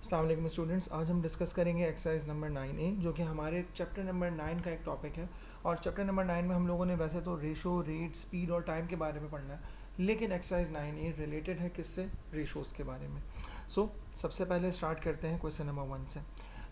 अस्सलाम वालेकुम स्टूडेंट्स, आज हम डिस्कस करेंगे एक्सरसाइज नंबर 9A जो कि हमारे चैप्टर नंबर 9 का एक टॉपिक है। और चैप्टर नंबर 9 में हम लोगों ने वैसे तो रेशो, रेट, स्पीड और टाइम के बारे में पढ़ना है, लेकिन एक्सरसाइज 9A रिलेटेड है किससे? रेशोज़ के बारे में। सबसे पहले स्टार्ट करते हैं क्वेश्चन नंबर 1 से।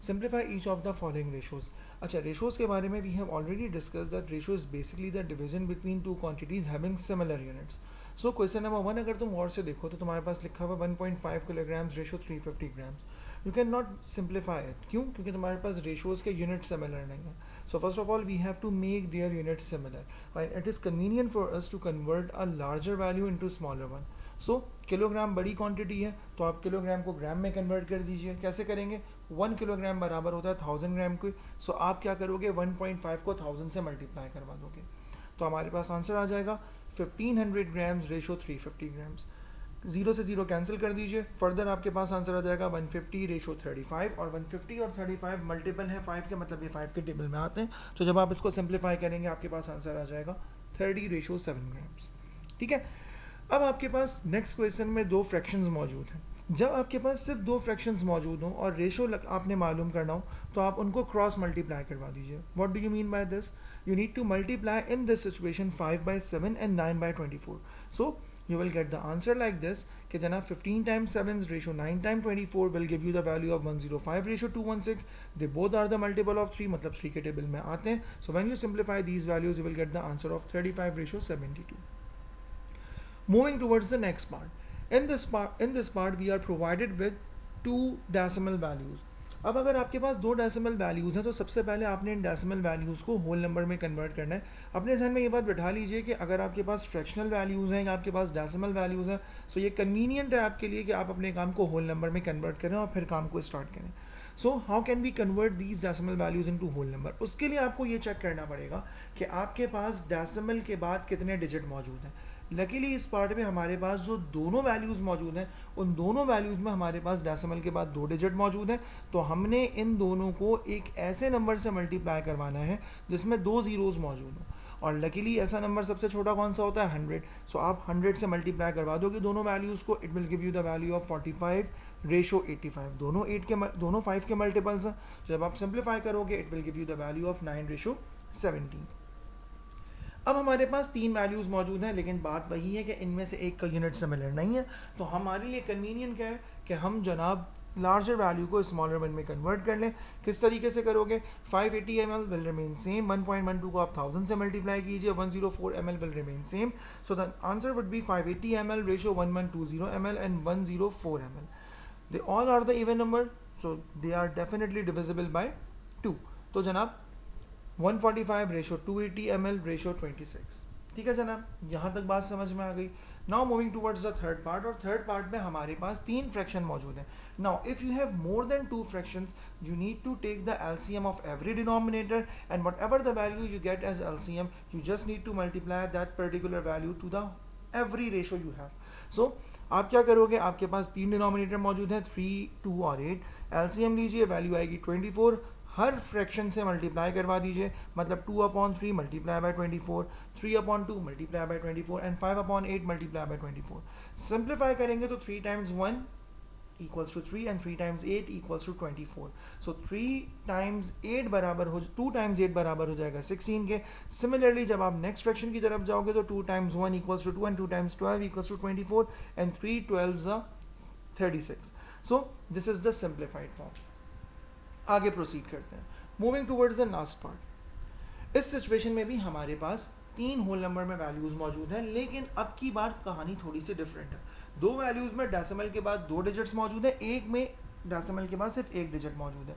Simplify each of the following ratios. अच्छा, रेशोज़ के बारे में we have already discuss that ratio is basically the division between two quantities having similar units. Question number 1 अगर तुम और से देखो तो तुम्हारे पास लिखा हुआ 1.5 kilograms ratio 350 grams. You can not simplify it. क्यों? क्योंकि तुम्हारे पास रेशोज़ के यूनिट सिमिलर नहीं है। So first of all we have to make their unit similar and it is convenient for us to convert a larger value into smaller one. Kilogram बड़ी quantity है तो आप किलोग्राम को ग्राम में convert कर दीजिए। कैसे करेंगे? 1 किलोग्राम बराबर होता है 1000 ग्राम के। आप क्या करोगे? 1.5 को 1000 से मल्टीप्लाई करवा दोगे तो हमारे पास आंसर आ जाएगा 1500 ग्राम्स रेशो 350 ग्राम्स। 0 से 0 कैंसिल कर दीजिए। फर्दर आपके पास आंसर आ जाएगा 150 रेशो 35 और 150 और 35 मल्टीपल है 5 के, मतलब ये 5 के टेबल में आते हैं। तो जब आप इसको सिंप्लीफाई करेंगे आपके पास आंसर आ जाएगा 30 रेशो 7 ग्राम्स। ठीक है, अब आपके पास नेक्स्ट क्वेश्चन में दो फ्रैक्शंस मौजूद हैं। जब आपके पास सिर्फ दो फ्रैक्शंस मौजूद हों और रेशो आपने मालूम करना हो तो आप उनको क्रॉस मल्टीप्लाई करवा दीजिए। What do you mean by this? You need to multiply in this situation 5/7 and 9/24। So you will get the answer like this कि जना 15 times 7 ratio 9 times 24 will give you the value of 105 ratio 216. They both are the multiple of 3, मतलब 3 के table में आते हैं। So when you simplify these values you will get the answer of 35 ratio 72. Moving towards the next part. In this part we are provided with two decimal values. अब अगर आपके पास दो decimal values हैं तो सबसे पहले आपने इन डेसिमल वैल्यूज़ को होल नंबर में कन्वर्ट करना है। अपने जहन में ये बात बिठा लीजिए कि अगर आपके पास फ्रैक्शनल वैल्यूज़ हैं या आपके पास डेसिमल वैल्यूज़ हैं तो ये कन्वीनियंट है आपके लिए कि आप अपने काम को होल नंबर में कन्वर्ट करें और फिर काम को स्टार्ट करें। How can we convert these decimal values into whole number? उसके लिए आपको ये चेक करना पड़ेगा कि आपके पास डेसिमल के बाद कितने डिजिट मौजूद हैं। लकीली इस पार्ट में हमारे पास जो दोनों वैल्यूज़ मौजूद हैं उन दोनों वैल्यूज़ में हमारे पास डेसिमल के बाद 2 डिजिट मौजूद हैं। तो हमने इन दोनों को एक ऐसे नंबर से मल्टीप्लाई करवाना है जिसमें 2 ज़ीरोज़ मौजूद हों। और लकीली ऐसा नंबर सबसे छोटा कौन सा होता है? 100। आप 100 से मल्टीप्लाई करवा दोगे दोनों वैल्यूज़ को। It will give you the value of 45 ratio 85। दोनों 5 के मल्टीपल्स हैं। जब आप सिंप्लीफाई करोगे it will give you the value of 9 ratio 17। अब हमारे पास 3 वैल्यूज़ मौजूद हैं, लेकिन बात वही है कि इनमें से एक का यूनिट सिमिलर नहीं है। तो हमारे लिए कन्वीनियंट क्या है कि हम जनाब लार्जर वैल्यू को स्मॉलर वन में कन्वर्ट कर लें। किस तरीके से करोगे? 580 ml विल रिमेन सेम। 1.12 को आप 1000 से मल्टीप्लाई कीजिए। 104 ml will remain same. So the answer would be 580 ml ratio 1120 ml and 104 ml। They all are the even number, so they are definitely divisible by 2। तो जनाब 145 ratio 280 ml ratio 26। ठीक है जनाब, यहाँ तक बात समझ में आ गई। Now moving towards the third part, और थर्ड पार्ट में हमारे पास 3 फ्रैक्शन मौजूद हैं। Now if you have more than 2 fractions you need to take the LCM of every denominator and whatever the value you get as LCM you just need to multiply that particular value to the every ratio you have। आप क्या करोगे? आपके पास 3 denominator मौजूद हैं, 3, 2 और 8। LCM लीजिए, value आएगी 24। हर fraction से मल्टीप्लाई करवा दीजिए, मतलब 2/3 multiply by 24, 3/2 multiply by 24 and 5/8 multiply by 24। Simplify करेंगे तो 3 times 1 equals to 3 and 3 times 8 equals to 24। 3 times 8 बराबर हो 2 times 8 बराबर हो जाएगा 16 के। सिमिलरली जब आप नेक्स्ट फ्रैक्शन की तरफ जाओगे तो 2 times 1 equals to 2 and 2 times 12 equals to 24 and 3 12s are 36। this is the simplified form। आगे प्रोसीड करते हैं। Moving towards the last part. इस सिचुएशन में भी हमारे पास 3 होल नंबर में वैल्यूज़ मौजूद हैं, लेकिन अब की बार कहानी थोड़ी सी डिफरेंट है। 2 वैल्यूज़ में डेसिमल के बाद 2 डिजिट्स मौजूद है, एक में डेसिमल के बाद सिर्फ 1 डिजिट मौजूद है।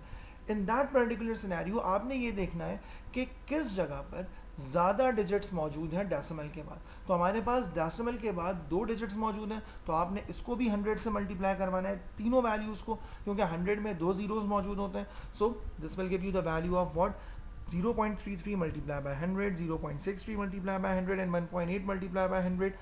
इन दैट पर्टिकुलर सिनेरियो आपने ये देखना है कि किस जगह पर ज़्यादा डिजिट्स मौजूद हैं डेसिमल के बाद। तो हमारे पास डेसिमल के बाद 2 डिजिट्स मौजूद हैं, तो आपने इसको भी 100 से मल्टीप्लाई करवाना है, तीनों वैल्यूज़ को, क्योंकि 100 में 2 ज़ीरोज़ मौजूद होते हैं। So this will give you the value of what? 0.33 multiply by 100, 0.63 multiply by 100 and 1.8 multiply by 100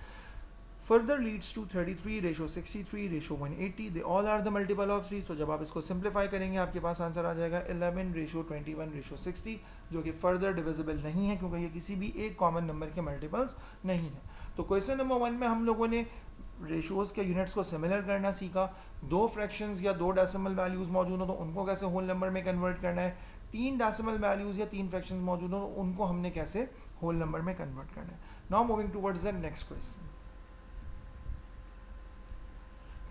further leads to 33 ratio 63 ratio 180। They all are the multiple of 3। जब आप इसको सिंप्लीफाई करेंगे आपके पास आंसर आ जाएगा 11 रेशो 21 रेशो 60, जो कि further divisible नहीं है क्योंकि ये किसी भी एक कॉमन नंबर के मल्टीपल्स नहीं है। तो क्वेश्चन नंबर 1 में हम लोगों ने रेशियोज के यूनिट्स को सिमिलर करना सीखा, 2 फ्रैक्शंस या 2 डेसिमल वैल्यूज मौजूद हो तो उनको कैसे होल नंबर में कन्वर्ट करना है, 3 डेसिमल वैल्यूज या 3 फ्रैक्शंस मौजूद हो तो उनको हमने कैसे होल नंबर में कन्वर्ट करना है. Now moving towards the next question.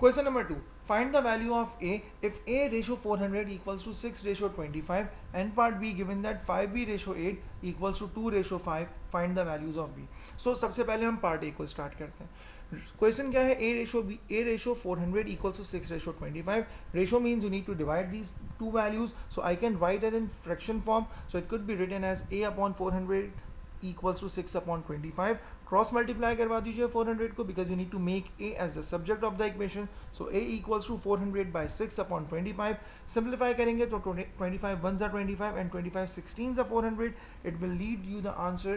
Question number 2. Find the value of A if A ratio 400 equals to 6 ratio 25 and part B given that 5B ratio 8 equals to 2 ratio 5. Find the values of B. So सबसे पहले हम part A को start करते हैं. Question क्या है? A ratio 400 equals to 6 ratio 25. Ratio means you need to divide these two values. So I can write it in fraction form. So it could be written as A upon 400 equals to 6 upon 25. Cross multiply करवा दीजिए 400 को because you need to make A as the subject of the equation. So A equals to 400 by 6 upon 25. Simplify करेंगे तो 25 1 जा 25 and 25 16 जा 400. It will lead you the answer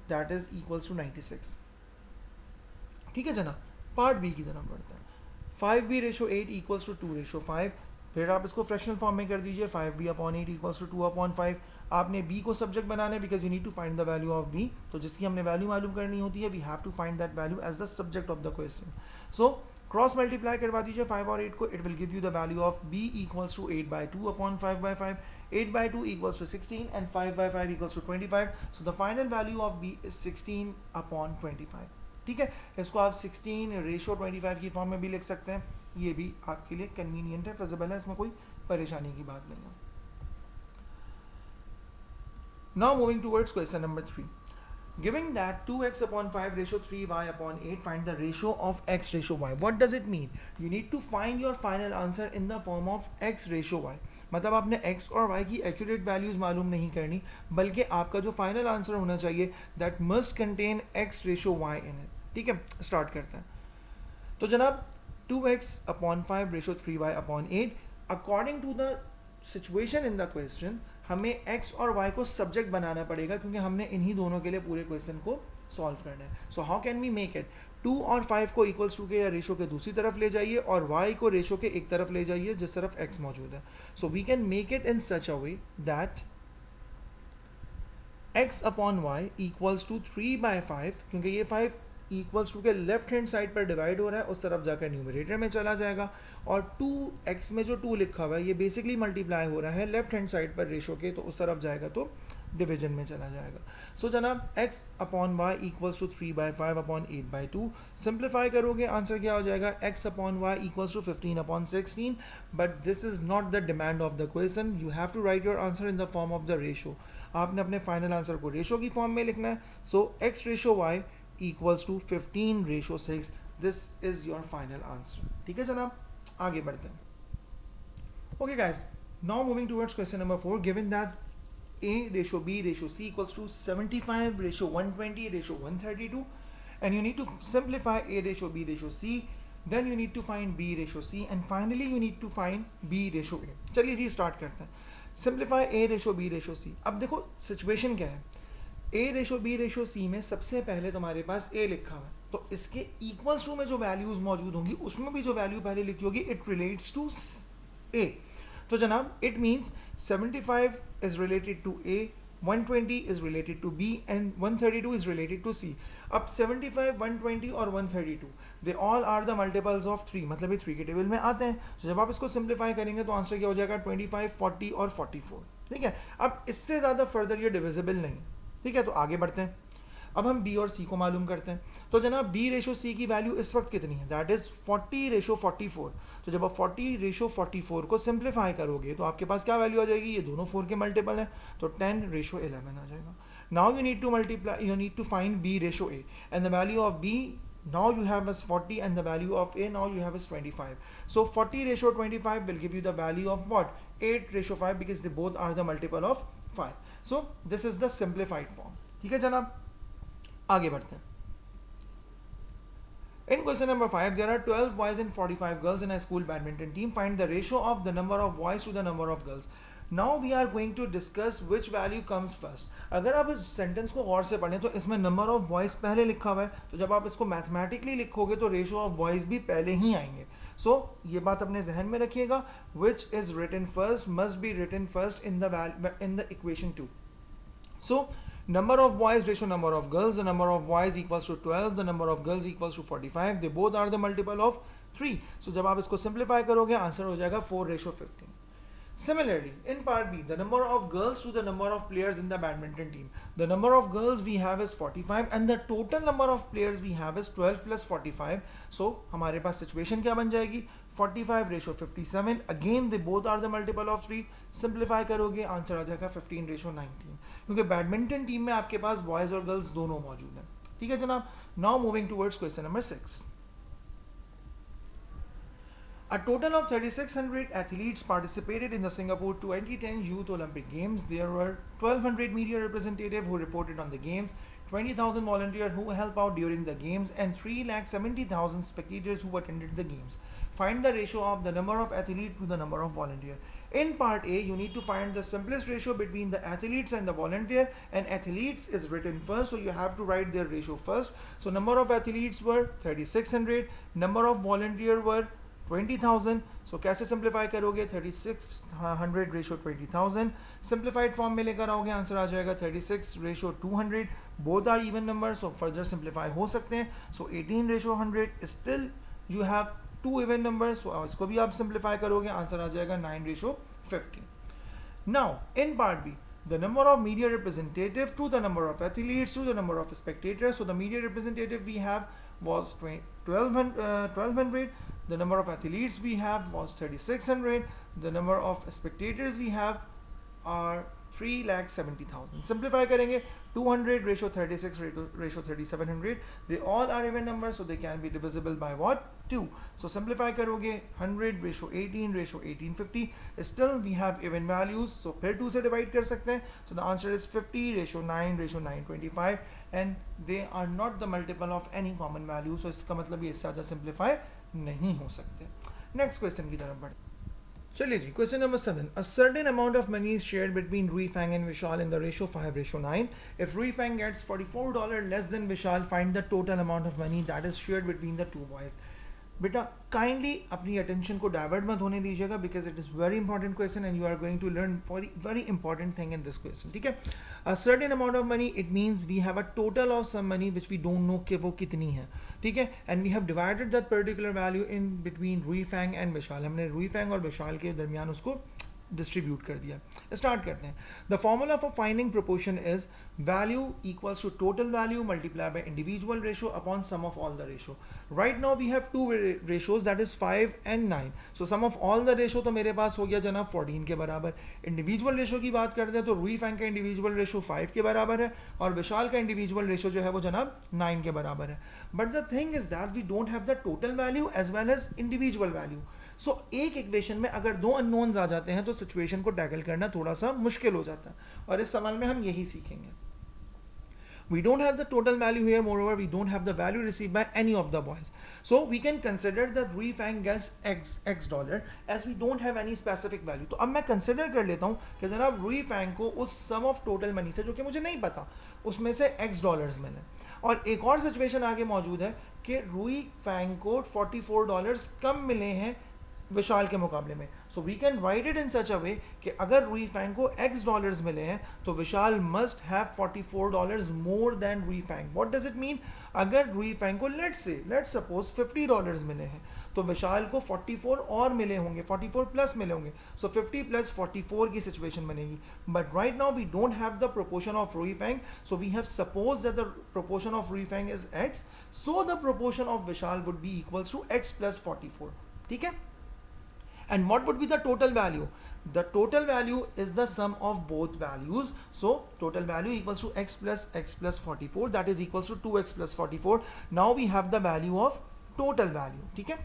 that is equals to 96. ठीक है जना. पार्ट बी की तरफ बढ़ते हैं. 5b ratio 8 equals to 2 ratio 5. फिर आप इसको फ्रैक्शनल फॉर्म में कर दीजिए. 5b upon 8 equals to 2 upon 5. आपने b को सब्जेक्ट बनाना है because you need to find the value of b. तो जिसकी हमने वैल्यू मालूम करनी होती है we have to find that value as the subject of the question. So cross multiply करवा दीजिए 5 और 8 को. It will give you the value of b equals to 8 by 2 upon 5 by 5. 8 by 2 equals to 16 and 5 by 5 equals to 25. So the final value of b is 16 upon 25. ठीक है. इसको आप 16 ratio 25 की form में भी लिख सकते हैं. ये भी आपके लिए कन्वीनियंट है, फिजिबल है, इसमें कोई परेशानी की बात नहीं है. Now moving towards question number 3. Given that 2x upon 5 ratio 3y upon 8, find the ratio of x ratio y. What does it mean? You need to find your final answer in the form of x ratio y. मतलब आपने x और y की accurate values मालूम नहीं करनी, बल्कि आपका जो final answer होना चाहिए that must contain x ratio y in it. ठीक है, स्टार्ट करते हैं. तो जनाब 2x upon 5 ratio 3y upon 8, according to the situation in the question, हमें x और y को सब्जेक्ट बनाना पड़ेगा क्योंकि हमने इन्हीं दोनों के लिए पूरे क्वेश्चन को सॉल्व करना है. So how can we make it? 2 और 5 को इक्वल्स टू के या रेशो के दूसरी तरफ ले जाइए और y को रेशो के एक तरफ ले जाइए जिस तरफ x मौजूद है. So we can make it in such a way that x upon y equals to 3 by 5, क्योंकि ये 5 इक्वल्स टू के लेफ्ट हैंड साइड पर डिवाइड हो रहा है, उस तरफ जाकर न्यूमरेटर में चला जाएगा. और 2x में जो 2 लिखा हुआ है ये बेसिकली मल्टीप्लाई हो रहा है लेफ्ट हैंड साइड पर रेशो के, तो उस तरफ जाएगा तो डिवीजन में चला जाएगा. सो जनाब x upon y equals to 3 by 5 upon 8 by 2. Simplify करोगे आंसर क्या हो जाएगा? x upon y equals to 15 upon 16. But this is not the demand of the question. You have to write your answer in the form of the ratio. आपने अपने final answer को ratio की form में लिखना है. So x ratio y equals to 15 ratio 6. This is your final answer. ठीक है जनाब, आगे बढ़ते हैं. Okay guys, now moving towards question number 4. Given that A ratio B ratio C equals to 75 ratio 120 ratio 132 and you need to simplify A ratio B ratio C, then you need to find B ratio C and finally you need to find B ratio A. चलिए जी start करते हैं. Simplify A ratio B ratio C. अब देखो situation क्या है. A ratio B ratio C में सबसे पहले तुम्हारे पास A लिखा हुआ है, तो इसके इक्वल्स टू में जो वैल्यूज मौजूद होंगी उसमें भी जो वैल्यू पहले लिखी होगी इट रिलेट्स टू A. तो जनाब it means 75 is related to A, 120 is related to B and 132 is related to C. अब 75, 120 और 132 they all are the multiples of 3, मतलब ये 3 के टेबल में आते हैं. तो जब आप इसको सिंप्लीफाई करेंगे तो आंसर क्या हो जाएगा? 25, 40 और 44. ठीक है. अब इससे ज़्यादा फर्दर ये डिविजिबल नहीं. ठीक है, तो आगे बढ़ते हैं. अब हम B और C को मालूम करते हैं. तो जनाब B रेशो C की वैल्यू इस वक्त कितनी है? That is 40 ratio 44. तो जब आप 40 रेशो 44 को सिंप्लीफाई करोगे तो आपके पास क्या वैल्यू आ जाएगी? ये दोनों 4 के मल्टीपल हैं, तो 10 रेशो 11 आ जाएगा. Now you need to multiply, you need to find B ratio A and the value of B now you have as 40 and the value of A now you have as 25. So 40 ratio 25 will give you the value of what? 8 ratio 5 because they both are the multiple of 5. So this is the simplified form. ठीक है जनाब, आगे बढ़ते हैं. In question number 5, there are 12 boys and 45 girls in a school badminton team. Find the ratio of the number of boys to the number of girls. Now we are going to discuss which value comes first. अगर आप इस sentence को गौर से पढ़ें तो इसमें number of boys पहले लिखा हुआ है, तो जब आप इसको मैथमेटिकली लिखोगे तो रेशो ऑफ बॉयज़ भी पहले ही आएंगे. सो ये बात अपने जहन में रखिएगा. Which is written first must be written first in the equation 2. So Number of boys ratio number of girls, the number of boys equals to 12, the number of girls equals to 45, they both are the multiple of 3. So जब आप इसको simplify करोगे answer हो जाएगा 4:15. Similarly, in part B, the number of girls to the number of players in the badminton team. The number of girls we have is 45 and the total number of players we have is 12 plus 45. So, हमारे पास situation क्या बन जाएगी? 45:57. Again, they both are the multiple of 3. Simplify करोगे answer आ जाएगा 15:19. क्योंकि badminton team में आपके पास बॉयज और गर्ल्स दोनों मौजूद हैं. ठीक है जनाब. Now moving towards question number 6. A total of 3,600 athletes participated in the Singapore 2010 Youth Olympic Games. There were 1,200 media representatives who reported on the games, 20,000 volunteers who helped out during the games, and 3,70,000 spectators who attended the games. Find the ratio of the number of athletes to the number of volunteers. In part A, you need to find the simplest ratio between the athletes and the volunteer, and athletes is written first, so you have to write their ratio first. So number of athletes were 3,600, number of volunteers were 20,000. So कैसे simplify करोगे? 3,600 ratio 20,000. Simplified form में लेकर आओगे answer आ जाएगा 36 ratio 200. Both are even number, so further simplify हो सकते हैं. So 18 ratio 100. Still you have 2 even number, so इसको भी आप सिंप्लीफाई करोगे आंसर आ जाएगा 9 ratio 50. Now in part B, the number of media representative to the number of athletes to the number of spectators. So the media representative we have was 1,200. The number of athletes we have was 3,600. The number of spectators we have are 3,70,000. Simplify करेंगे 200 ratio 36 ratio 3,700. They all are even numbers, so they can be divisible by what? 2. So simplify करोगे 100 ratio 18 ratio 1850. Still we have even values, so फिर 2 से divide कर सकते हैं. So the answer is 50 ratio 9 ratio 925, and they are not the multiple of any common value. So इसका मतलब ये इससे ज़्यादा simplify नहीं हो सकते. नेक्स्ट क्वेश्चन की तरफ बढ़े. चलिए जी, question number 7. A certain amount of money is shared between Rui Fang and Vishal in the ratio 5:9. If Rui Fang gets $44 less than Vishal, find the total amount of money that is shared between the two boys. बेटा kindly अपनी attention को divert मत होने दीजिएगा, because it is very important question and you are going to learn very important thing in this question. ठीक है. A certain amount of money, it means we have a total of some money which we don't know कि वो कितनी है. ठीक है. And we have divided that particular value in between Rui Fang and Vishal. हमने रुई फैंग और विशाल के दरमियान उसको डिस्ट्रीब्यूट कर दिया. स्टार्ट करते हैं. The formula for finding proportion is value equals to total value multiply by individual ratio upon sum of all the ratio. Right now we have two ratios, that is 5 and 9. So sum of all the ratio तो मेरे पास हो गया जनाब 14 के बराबर. Individual ratio की बात करते हैं तो रुई फैंग का इंडिविजुअल रेशो 5 के बराबर है और विशाल का इंडिविजुअल रेशो जो है वो जनाब 9 के बराबर है. But the thing is that we don't have the total value as well as individual value. So एक इक्वेशन में अगर दो अननोन्स आ जाते हैं तो सिचुएशन को टैकल करना थोड़ा सा मुश्किल हो जाता है, और इस सवाल में हम यही सीखेंगे. We don't have the total value here, moreover we don't have the value received by any of the boys. So we can consider that Rui Fang gets x dollar as we don't have any specific value. तो अब मैं consider कर लेता हूँ कि जनाब रुई Fang को उस सम ऑफ टोटल मनी से, जो कि मुझे नहीं पता, उसमें से x डॉलर्स मिले. और एक और सिचुएशन आगे मौजूद है कि रुई फैंग को $44 कम मिले हैं विशाल के मुकाबले में. So we can write it in such a way कि अगर रुई फैंग को x डॉलर्स मिले हैं तो Vishal must have $44 more than Rui Fang. What does it mean? अगर रुई फैंग को लेट्स सपोज $50 मिले हैं तो विशाल को 44 और मिले होंगे, 44 प्लस मिले होंगे. सो 50 प्लस 44 की सिचुएशन बनेगी. But right now we don't have the proportion of Rui Fang, so we have suppose that the proportion of Rui Fang is x, so the proportion of Vishal would be equals to x plus 44. ठीक है. And what would be the total value? The total value is the sum of both values. So total value equals to x plus 44, that is equals to 2x plus 44. Now we have the value of total value. ठीक है.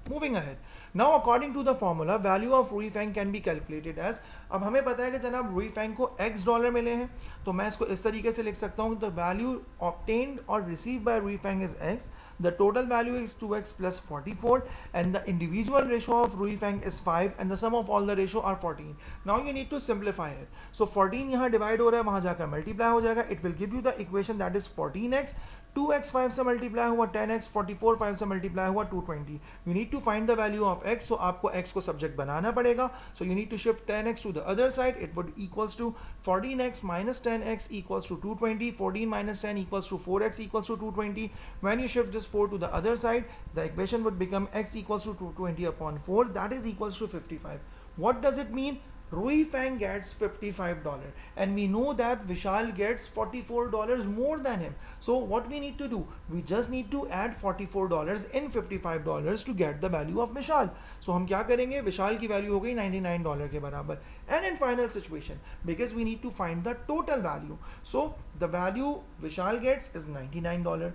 Moving ahead. Now according to the formula, value of Rui Fang can be calculated as, अब हमें पता है कि जनाब रुई Fang को x डॉलर मिले हैं, तो मैं इसको इस तरीके से लिख सकता हूँ. The value obtained or received by Rui Fang is x. The total value is 2x plus 44, and the individual ratio of Rui Fang is 5, and the sum of all the ratio are 14. Now you need to simplify it. So 14 यहाँ divide हो रहा है, वहाँ जाकर multiply हो जाएगा. It will give you the equation that is 14x 2x 5 से multiply हुआ 10x, 44 5 से मल्टीप्लाई हुआ 220. You need to find the value of x, so आपको x को सब्जेक्ट बनाना पड़ेगा. So you need to shift 10x to the other side. It would equals to 14x minus 10x equals to 220. 14 minus 10 equals to 4x equals to 220. When you shift this 4 to the other side, the equation would become x equals to 220 upon 4. That is equals to 55. What does it mean? Rui Fang gets $55 and we know that Vishal gets $44 more than him. So what we need to do? We just need to add $44 in $55 to get the value of Vishal. So हम क्या करेंगे? Vishal की value हो गई $99 के बराबर. And in final situation, because we need to find the total value. So the value Vishal gets is $99.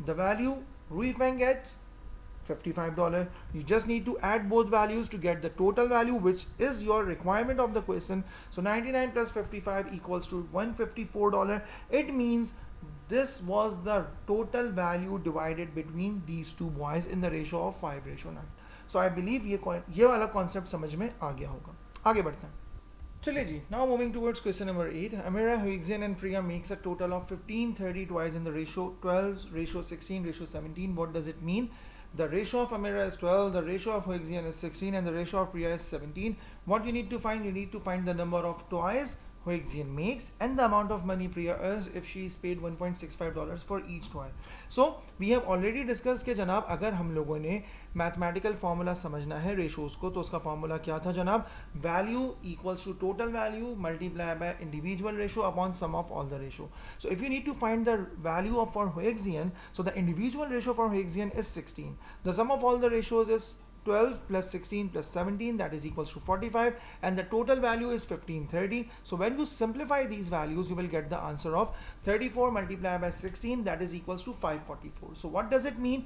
The value Rui Fang gets $55. You just need to add both values to get the total value, which is your requirement of the question. So 99 plus 55 equals to $154. It means this was the total value divided between these two boys in the ratio of 5:9. So I believe ये वाला concept समझ में आ गया होगा. आगे बढ़ते हैं. चलिए जी. Now moving towards question number 8. Amira, Huixian and Priya makes a total of 15, 30 twice in the ratio 12, ratio 16, ratio 17. What does it mean? The ratio of Amira is 12, the ratio of Huixian is 16, and the ratio of Priya is 17. What you need to find? You need to find the number of toys Huixian makes and the amount of money Priya earns if she is paid $1.65 for each toy. So we have already discussed कि जनाब अगर हम लोगों ने mathematical formula समझना है ratios को तो उसका फार्मूला क्या था जनाब? Value equals to total value multiply by individual ratio upon sum of all the ratio. So if you need to find the value of for Huixian, so the individual ratio for Huixian is 16. The sum of all the ratios is 12 plus 16 plus 17, that is equals to 45, and the total value is 1530. So when you simplify these values, you will get the answer of 34 multiplied by 16, that is equals to 544. So what does it mean?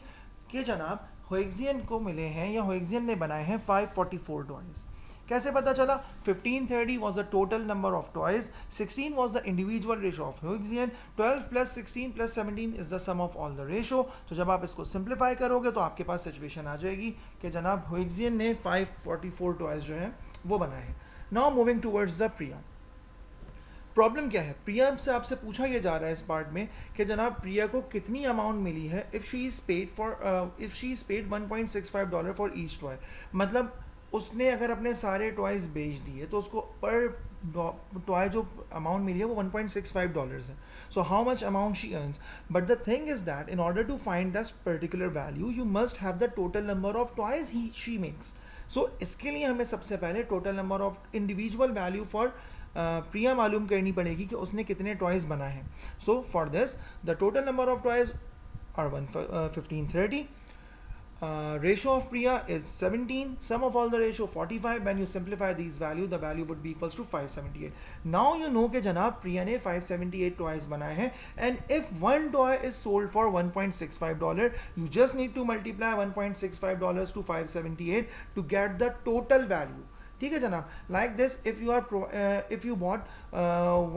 कि जनाब Huixian को मिले हैं या Huixian ने बनाए हैं 544 toys. कैसे पता चला? 1530 was the total number of toys, 16 was the individual ratio of Huixian, 12 plus 16 plus 17 is the sum of all the ratio. तो जब आप इसको सिंप्लीफाई करोगे तो आपके पास सिचुएशन आ जाएगी कि जनाब Huixian ने 544 टॉयज जो हैं वो बनाए हैं. Now moving towards the Priya. Problem क्या है? प्रिया से आपसे पूछा यह जा रहा है इस पार्ट में कि जनाब प्रिया को कितनी अमाउंट मिली है if she is paid $1.65 for each toy. मतलब उसने अगर अपने सारे टॉयज बेच दिए तो उसको पर टॉय जो अमाउंट मिली है वो $1.65 है. So how much amount she earns? But the thing is that in order to find that particular value you must have the total number of toys she makes. So इसके लिए हमें सबसे पहले total number of individual value for Priya मालूम करनी पड़ेगी कि उसने कितने टॉयज बनाए हैं. So for this the total number of toys are 1530. Ratio of Priya is 17, sum of all the ratio 45. When you simplify these value, the value would be equals to 578. Now you know कि जनाब प्रिया ने 578 toys बनाए हैं and if one toy is sold for $1.65, you just need to multiply $1.65 to 578 to get the total value. ठीक है जनाब. Like this, if you bought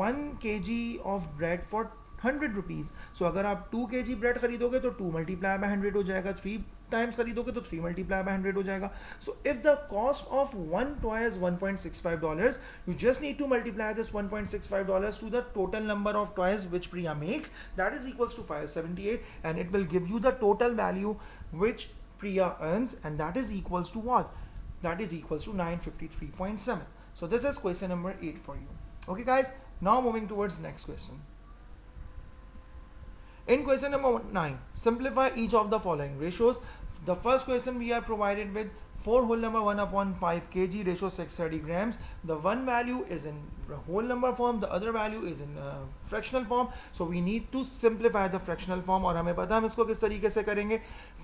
1 kg of bread for 100 rupees, so अगर आप 2 kg ब्रेड खरीदोगे तो 2 multiply by 100 हो जाएगा, 3 times खरीदोगे तो 3 मल्टीप्लाई बाय 100 हो जाएगा. So if the cost of one toy is $1.65, you just need to multiply this $1.65 to the total number of toys which Priya makes, that is equals to 578, and it will give you the total value which Priya earns, and that is equals to what? That is equals to 953.7. So this is question number 8 for you. Okay guys, now moving towards next question. In question number 9, simplify each of the following ratios. The first question we are provided with 4 whole number 1 upon 5 kg ratio 630 grams. The one value is in whole number form, the other value is in fractional form. So we need to simplify the fractional form. और हमें पता है हम इसको किस तरीके से करेंगे.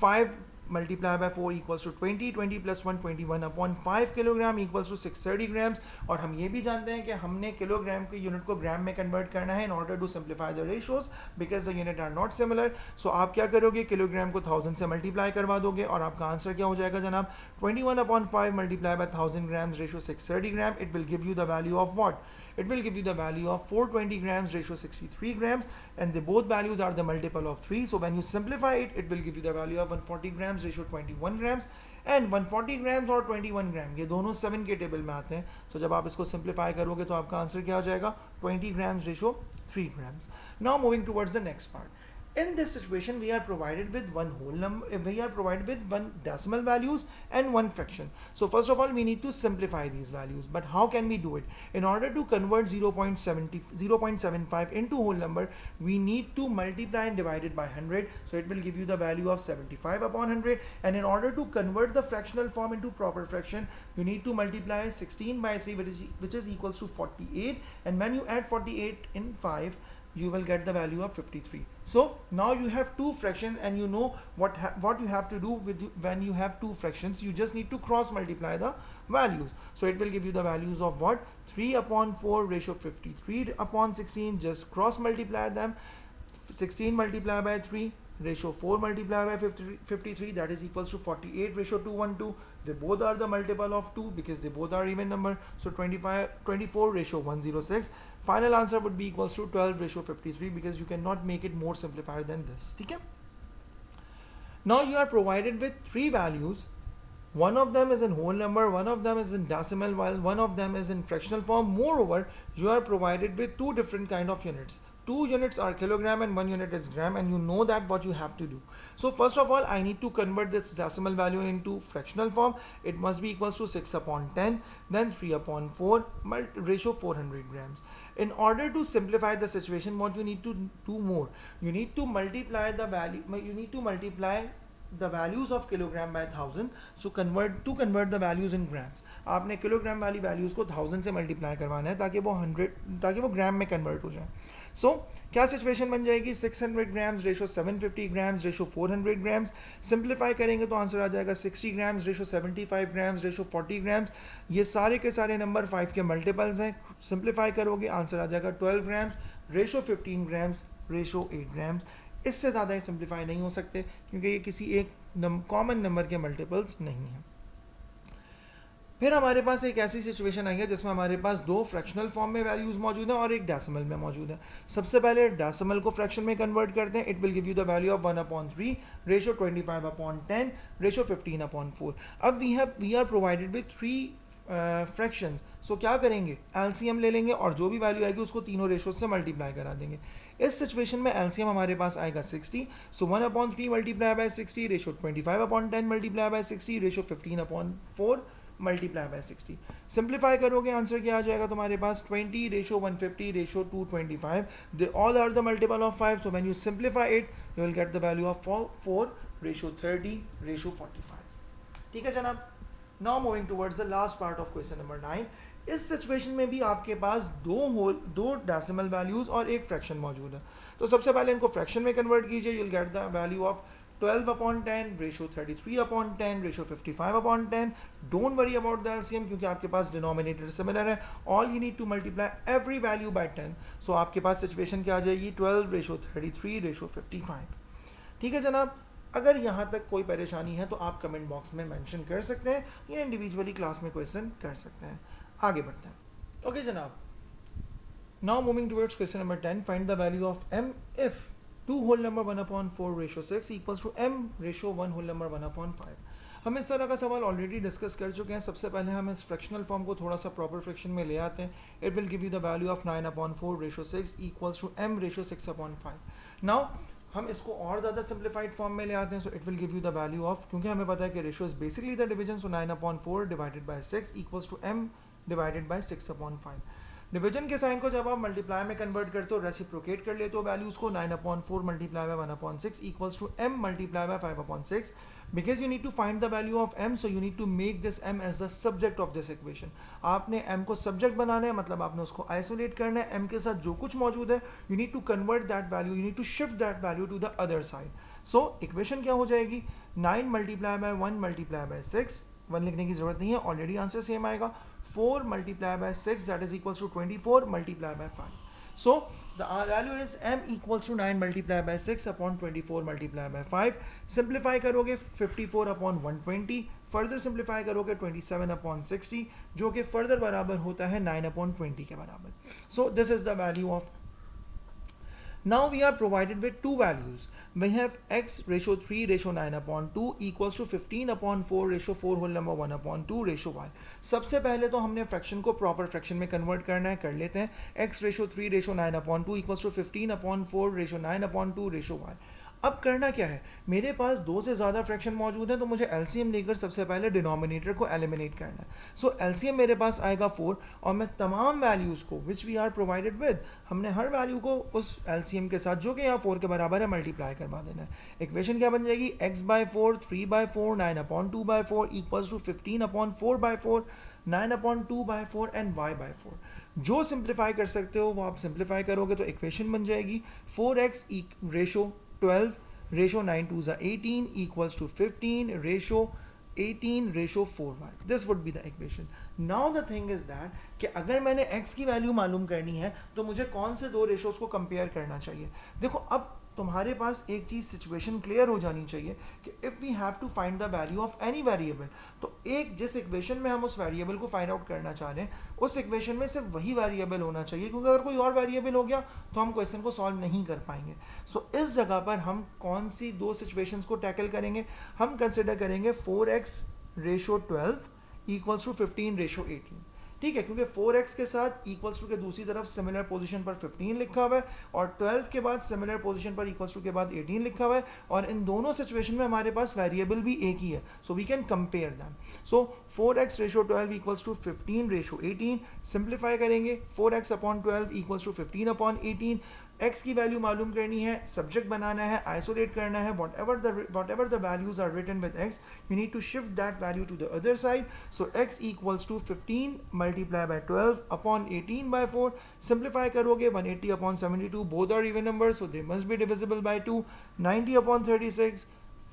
5 multiply by 4 equals to 20, 20 plus 1 21 upon 5 kilogram equals to 630 grams. और हम ये भी जानते हैं कि हमने किलोग्राम के यूनिट को ग्राम में कन्वर्ट करना है in order to simplify the ratios because the unit are not similar. So आप क्या करोगे? किलोग्राम को 1000 से मल्टीप्लाई करवा दोगे और आपका आंसर क्या हो जाएगा जनाब? 21 upon 5 multiply by 1000 grams ratio 630 gram. It will give you the value of what? It will give you the value of 420 grams ratio 63 grams, and the both values are the multiple of 3. So when you simplify it, it will give you the value of 140 grams ratio 21 grams, and 140 grams और 21 ग्राम ये दोनों 7 के table में आते हैं. So जब आप इसको सिंप्लीफाई करोगे तो आपका आंसर क्या आ जाएगा? 20 grams ratio 3 grams. Now moving towards the next part. In this situation, we are provided with one whole number, we are provided with one decimal values and one fraction. So first of all, we need to simplify these values. But how can we do it? In order to convert 0.75 into whole number, we need to multiply and divide it by 100. So it will give you the value of 75 upon 100. And in order to convert the fractional form into proper fraction, you need to multiply 16 by 3, which is equals to 48. And when you add 48 in 5, you will get the value of 53. So now you have two fractions, and you know what you have to do when you have two fractions. You just need to cross multiply the values. So it will give you the values of what? 3 upon 4 ratio 53 upon 16. Just cross multiply them. 16 multiplied by 3 ratio 4 multiplied by 53, that is equals to 48 ratio 212. They both are the multiple of 2 because they both are even number. So 24 ratio 106. Final answer would be equals to 12 ratio 53 because you cannot make it more simplified than this. Okay? Now you are provided with three values. One of them is in whole number, one of them is in decimal, while one of them is in fractional form. Moreover, you are provided with two different kind of units. 2 units are kilogram and 1 unit is gram, and you know that what you have to do. So first of all, I need to convert this decimal value into fractional form. It must be equals to 6 upon 10, then 3 upon 4, ratio 400 grams. In order to simplify the situation, what you need to do more? You need to multiply the value, you need to multiply the values of kilogram by 1000. So convert the values in grams. आपने kilogram वाली values को 1000 से multiply करवाना है ताकि वो ग्राम में convert हो जाए. सो क्या सिचुएशन बन जाएगी? 600 grams ratio 750 grams ratio 400 grams. Simplify करेंगे तो आंसर आ जाएगा 60 grams ratio 75 grams ratio 40 grams. ये सारे के सारे नंबर 5 के मल्टीपल्स हैं. सिंप्लीफाई करोगे आंसर आ जाएगा 12 grams ratio 15 grams ratio 8 grams. इससे ज़्यादा सिंप्लीफाई नहीं हो सकते क्योंकि ये किसी एक कॉमन नंबर के मल्टीपल्स नहीं हैं. फिर हमारे पास एक ऐसी सिचुएशन आई है जिसमें हमारे पास दो फ्रैक्शनल फॉर्म में वैल्यूज मौजूद हैं और एक डेसिमल में मौजूद है. सबसे पहले डेसिमल को फ्रैक्शन में कन्वर्ट करते हैं. It will give you the value of 1/3 ratio 25 upon 10 ratio 15 upon 4. अब we are provided with 3 fractions. So क्या करेंगे? एलसीएम ले लेंगे और जो भी वैल्यू आएगी उसको तीनों रेशो से मल्टीप्लाई करा देंगे. इस सिचुएशन में एलसीएम हमारे पास आएगा 60. So 1/3 multiply by 60 ratio 25 upon 10 multiply by 60 ratio 15 upon 4 multiply by 60. Simplify करोगे आंसर क्या आ जाएगा तुम्हारे पास? 20 ratio 150 ratio 225. They all are the multiple of 5. So when you simplify it you will get the value of 4 ratio 30 ratio 45. ठीक है जनाब. Now moving towards the last part of question number 9. इस situation में भी आपके पास दो decimal values और एक फ्रैक्शन मौजूद है. तो सबसे पहले इनको फ्रैक्शन में कन्वर्ट कीजिए. You will get the value of 12 upon 10 ratio 33 upon 10 ratio 55 upon 10. Don't worry about the LCM क्योंकि आपके पास डिनोमिनेटर सिमिलर है. All you need to multiply every value by 10. सो आपके पास सिचुएशन क्या आ जाएगी? 12 रेशो 33 रेशो 55. ठीक है जनाब. अगर यहाँ तक कोई परेशानी है तो आप कमेंट बॉक्स में मेंशन कर सकते हैं या इंडिविजुअली क्लास में क्वेश्चन कर सकते हैं. आगे बढ़ते हैं. ओके जनाब. Now moving towards question number 10. Find the value of m if 2 whole number 1/4 ratio 6 equals to m ratio 1 whole number 1/5. हम इस तरह का सवाल ऑलरेडी डिस्कस कर चुके हैं. सबसे पहले हम इस फ्रैक्शनल फॉर्म को थोड़ा सा प्रॉपर फ्रैक्शन में ले आते हैं. It will give you the value of 9/4 ratio 6 equals to m ratio 6/5. Now हम इसको और ज़्यादा सिंप्लीफाइड फॉर्म में ले आते हैं. So it will give you the value of, क्योंकि हमें पता है कि ratio is basically the division. So 9/4 divided by 6 equals to m divided by 6/5. Division के साइन को जब आप मल्टीप्लाई में कन्वर्ट करते हो, रेसिप्रोकेट कर लेते हो वैल्यूज को. 9/4 multiply by 1/6 equals to m multiply by 5/6. Because you need to find the value of m, so you need to make this m as the subject of this equation. आपने m को subject बनाना है, मतलब आपने उसको isolate करना है. m के साथ जो कुछ मौजूद है you need to convert that value, you need to shift that value to the other side. So equation क्या हो जाएगी? 9 मल्टीप्लाई बाय 1 मल्टीप्लाई बाय 6. 1 लिखने की जरूरत नहीं है, ऑलरेडी आंसर सेम आएगा. 4 multiplied by 6, that is equals to 24 multiplied by 5. So the value is m equals to 9 multiplied by 6 upon 24 multiplied by 5. Simplify करोगे 54 upon 120. फर्दर सिंप्लीफाई करोगे 27 upon 60, जो कि फर्दर बराबर होता है 9 upon 20 के बराबर. So this is the value of Now we are provided with two values. We have x ratio 3 ratio 9 upon 2 equals to 15 upon 4 ratio 4 whole number 1 upon 2 ratio y. सबसे पहले तो हमने फ्रैक्शन को प्रॉपर फ्रैक्शन में convert करना है, कर लेते हैं. x ratio 3 ratio 9 upon 2 equals to 15 upon 4 ratio 9 upon 2 ratio y. अब करना क्या है, मेरे पास दो से ज़्यादा फ्रैक्शन मौजूद है, तो मुझे एलसीएम लेकर सबसे पहले डिनोमिनेटर को एलिमिनेट करना है. सो एलसीएम मेरे पास आएगा 4 और मैं तमाम वैल्यूज़ को which we are provided with, हमने हर वैल्यू को उस एलसीएम के साथ जो कि यहाँ 4 के बराबर है मल्टीप्लाई करवा देना है. इक्वेशन क्या बन जाएगी, x/4 3/4 9 upon 2/4 equals to 15 upon 4/4 9 upon 2/4 and y/4. जो सिंप्लीफाई कर सकते हो वो आप सिंप्लीफाई करोगे तो इक्वेशन बन जाएगी 4x ratio 12 ratio 9 2 18 equals to 15 ratio 18 ratio 4y. This would be the equation. Now the thing is that कि अगर मैंने x की वैल्यू मालूम करनी है तो मुझे कौन से दो रेशोज को कंपेयर करना चाहिए. देखो अब तुम्हारे पास एक चीज़ सिचुएशन क्लियर हो जानी चाहिए कि if we have to find the value of any variable, तो एक जिस इक्वेशन में हम उस वेरिएबल को फाइंड आउट करना चाह रहे हैं उस इक्वेशन में सिर्फ वही वेरिएबल होना चाहिए, क्योंकि अगर कोई और वेरिएबल हो गया तो हम क्वेश्चन को सॉल्व नहीं कर पाएंगे. सो इस जगह पर हम कौन सी दो सिचुएशंस को टैकल करेंगे, हम कंसिडर करेंगे 4x ratio 12 equals to 15 ratio 18. ठीक है, क्योंकि 4x के साथ इक्वल्स टू के दूसरी तरफ सिमिलर पोजीशन पर 15 लिखा हुआ है और 12 के बाद सिमिलर पोजीशन पर इक्वल्स टू के बाद 18 लिखा हुआ है और इन दोनों सिचुएशन में हमारे पास वेरिएबल भी एक ही है, so we can compare them. So 4x ratio 12 equals to 15 ratio 18. Simplify करेंगे 4x upon 12 equals to 15 upon 18. x की वैल्यू मालूम करनी है, सब्जेक्ट बनाना है, आइसोलेट करना है. whatever the values are written with x, you need to shift that value to the other side. So x equals to 15 multiplied by 12 upon 18 by 4. Simplify करोगे 180 upon 72, both are even numbers, so they must be divisible by 2. 90 upon 36,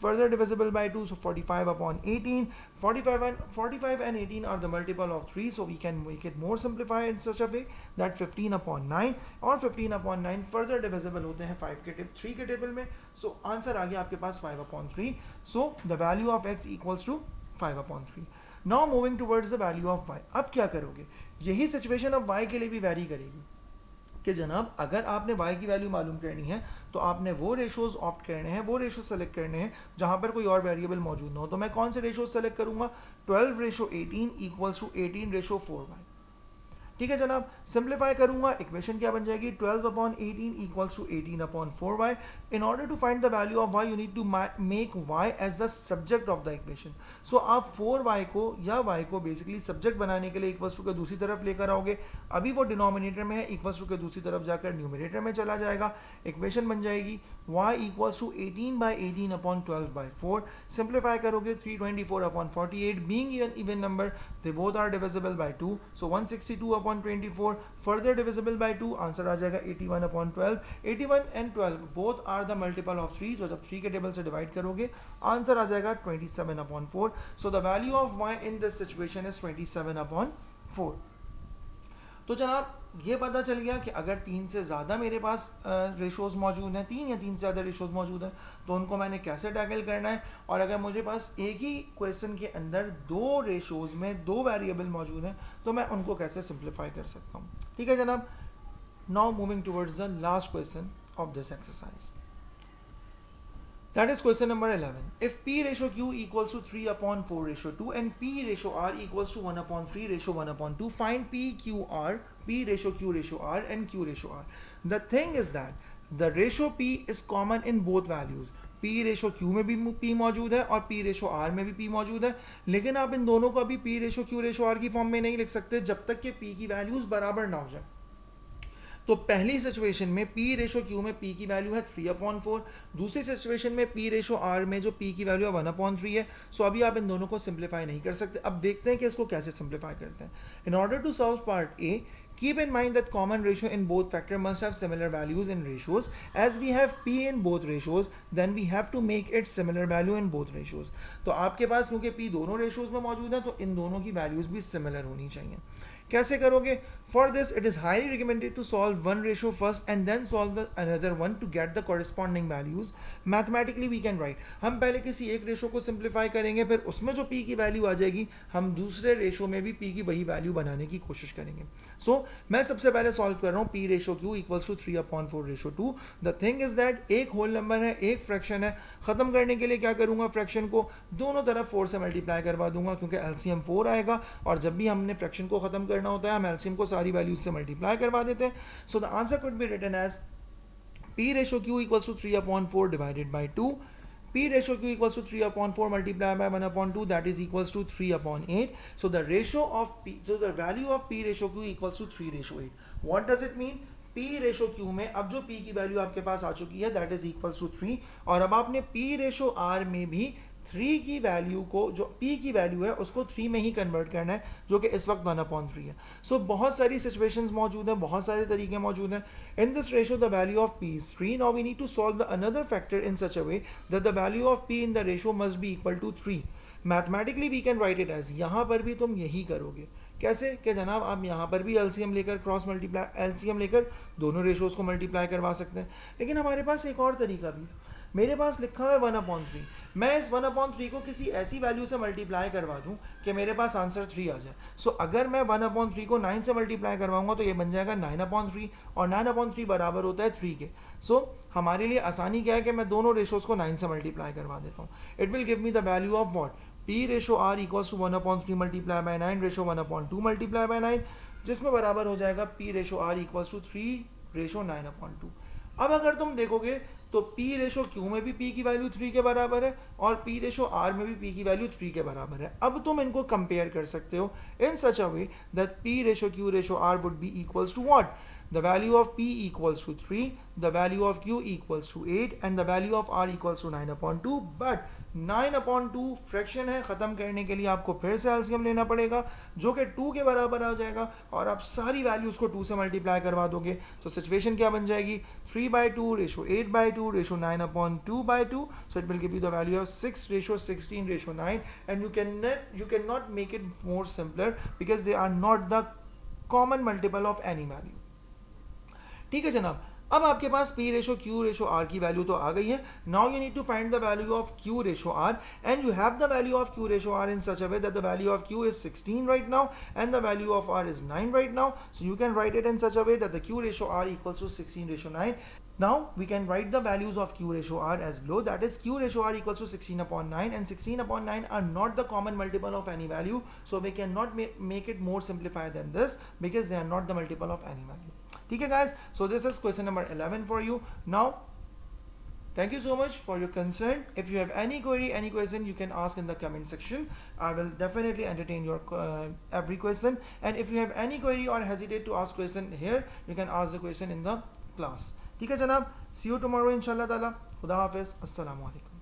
further divisible by 2, so 45 upon 18. 45 and 18 are the multiple of 3, so we can make it more simplified in such a way that 15 upon 9 और 15 upon 9 further divisible होते हैं 3 के table में. so answer आ गया आपके पास 5 upon 3. so the value of x equals to 5 upon 3. now moving towards the value of y. अब क्या करोगे, यही सिचुएशन अब y के लिए भी वैरी करेगी कि जनाब अगर आपने y की वैल्यू मालूम करनी है तो आपने वो रेशोज ऑप्ट करने हैं, वो रेशो सेलेक्ट करने हैं जहां पर कोई और वेरिएबल मौजूद ना हो. तो मैं कौन से रेशोज सेलेक्ट करूंगा, 12 ratio 18 equals to 18 ratio 4y. ठीक है जनाब, सिंप्लीफाई करूंगा, इक्वेशन क्या बन जाएगी 12 upon 18 equals to 18 upon 4y. In order to find the value of y you need to make y as the subject of the equation. So आप 4y को या y को बेसिकली सब्जेक्ट बनाने के लिए इक्वल्स टू के दूसरी तरफ लेकर आओगे. अभी वो डिनोमिनेटर में है, इक्वल्स टू के दूसरी तरफ जाकर न्यूमरेटर में चला जाएगा. इक्वेशन बन जाएगी y equals to 18 by 18 upon 12 by 4. Simplify करोगे 324 upon 48, being even number they both are divisible by 2, so 162 upon 24 further divisible by 2, answer आ जाएगा 81 upon 12. 81 and 12 both are the multiple of 3, तो जब 3 के टेबल से divide करोगे answer आ जाएगा 27 upon 4. so the value of y in this situation is 27 upon 4. तो जनाब ये पता चल गया कि अगर 3 से ज़्यादा मेरे पास रेशोज़ मौजूद हैं, 3 या 3 से ज़्यादा रेशोज़ मौजूद हैं, तो उनको मैंने कैसे टैकल करना है. और अगर मुझे पास एक ही क्वेश्चन के अंदर दो रेशोज़ में दो वेरिएबल मौजूद हैं तो मैं उनको कैसे सिंप्लीफाई कर सकता हूँ. ठीक है जनाब, now moving towards the last question of this exercise. That is question number 11. If P ratio Q equals to 3 upon 4 ratio 2 and P ratio R equals to 1 upon 3 ratio 1 upon 2, find P, Q, R, P ratio Q ratio R and Q ratio R. The thing is that the ratio P is common in both values. P ratio Q में भी P मौजूद है और P ratio R में भी P मौजूद है, लेकिन आप इन दोनों को अभी P ratio Q ratio R की फॉर्म में नहीं लिख सकते जब तक कि P की वैल्यूज बराबर ना हो जाए. तो पहली सिचुएशन में P रेशो Q में P की वैल्यू है 3 अपॉन 4, दूसरी सिचुएशन में P रेशो R में जो P की वैल्यू है 1 अपॉन 3 है. सो अभी आप इन दोनों को सिंप्लीफाई नहीं कर सकते. अब देखते हैं कि इसको कैसे सिंप्लीफाई करते हैं. In order to solve part A, keep in mind that common ratio in both factor must have similar values in ratios. As we have P in both ratios, then we have to make it similar value in both ratios. तो आपके पास क्योंकि P दोनों ratios में मौजूद है तो इन दोनों की वैल्यूज भी सिमिलर होनी चाहिए. कैसे करोगे? For this it is highly recommended to solve one ratio first and then solve the another one to get the corresponding values. Mathematically we can write, हम पहले किसी एक रेशियो को सिंप्लीफाई करेंगे, फिर उसमें जो P की वैल्यू आ जाएगी हम दूसरे रेशियो में भी P की वही वैल्यू बनाने की कोशिश करेंगे. सो मैं सबसे पहले सॉल्व कर रहा हूँ P ratio Q equals to 3/4 ratio 2। The thing is that एक होल नंबर है, एक फ्रैक्शन है, खत्म करने के लिए क्या करूंगा, फ्रैक्शन को दोनों तरफ 4 से मल्टीप्लाई करवा दूंगा क्योंकि एलसीएम 4 आएगा, और जब भी हमने फ्रैक्शन को खत्म करना होता है हम एलसीएम को सारी वैल्यूज से मल्टीप्लाई करवा देते हैं। So the answer could be written as P ratio Q equals to 3/4 divided by 2। P ratio Q equals to 3/4 multiplied by 1/2, that is equals to 3/8. So the ratio of P, so the value of P ratio Q equals to 3/8. What does it mean? P ratio Q में अब जो P की value आपके पास आ चुकी है that is equals to 3, और अब आपने P ratio R में भी 3 की वैल्यू को, जो P की वैल्यू है उसको 3 में ही कन्वर्ट करना है, जो कि इस वक्त 1/3 है। सो बहुत सारी सिचुएशंस मौजूद हैं, बहुत सारे तरीके मौजूद हैं। In this ratio the value of P is 3. Now we need to solve the another factor in such a way that the value of P in the ratio must be equal to 3. Mathematically we can write it as, यहाँ पर भी तुम यही करोगे। कैसे कि जनाब आप यहाँ पर भी एलसीएम लेकर क्रॉस मल्टीप्लाई, एलसीएम लेकर दोनों रेशोज को मल्टीप्लाई करवा सकते हैं, लेकिन हमारे पास एक और तरीका भी है। मेरे पास लिखा हुआ है 1/3, मैं इस 1/3 को किसी ऐसी वैल्यू से मल्टीप्लाई करवा दूं कि मेरे पास आंसर 3 आ जाए। सो अगर मैं 1/3 को 9 से मल्टीप्लाई करवाऊंगा तो ये बन जाएगा 9/3, और 9/3 बराबर होता है 3 के। सो हमारे लिए आसानी क्या है कि मैं दोनों रेशोज को 9 से मल्टीप्लाई करवा देता हूँ। It will give me the value of what, P ratio R equals to 1/3 multiply by 9 ratio 1/2 multiply by 9, जिसमें बराबर हो जाएगा P ratio R equals to 3 ratio 9/2। अब अगर तुम देखोगे तो P रेशो Q में भी P की वैल्यू 3 के बराबर है, और P रेशो R में भी P की वैल्यू 3 के बराबर है। अब तुम इनको कंपेयर कर सकते हो in such a way that P ratio Q ratio R would be equals to what, the value of P equals to 3, the value of Q equals to 8, and the value of R equals to 9/2, but 9/2 fraction है, ख़त्म करने के लिए आपको फिर से LCM लेना पड़ेगा जो कि 2 के बराबर आ जाएगा, और आप सारी वैल्यूज़ को 2 से मल्टीप्लाई करवा दोगे तो सिचुएशन क्या बन जाएगी, 3/2 ratio 8/2 ratio 9/2/2, so it will give you the value of 6 ratio 16 ratio 9, and you cannot make it more simpler because they are not the common multiple of any value। ठीक है जनाब, अब आपके पास P ratio Q ratio R की value तो आ गई है। Now you need to find the value of Q ratio R, and you have the value of Q ratio R in such a way that the value of Q is 16 right now and the value of R is 9 right now, so you can write it in such a way that the Q ratio R equals to 16 ratio 9। Now we can write the values of Q ratio R as below, that is Q ratio R equals to 16/9, and 16/9 are not the common multiple of any value, so we cannot make it more simplified than this because they are not the multiple of any value. ठीक है guys, so this is question number 11 for you. Now thank you so much for your concern. If you have any query, any question, you can ask in the comment section. I will definitely entertain your every question, and if you have any query or hesitate to ask question here, you can ask the question in the class. ठीक है जनाब, सी you tomorrow इंशाल्लाह ताला। खुदा हाफिज़, अस्सलामु अलैकुम।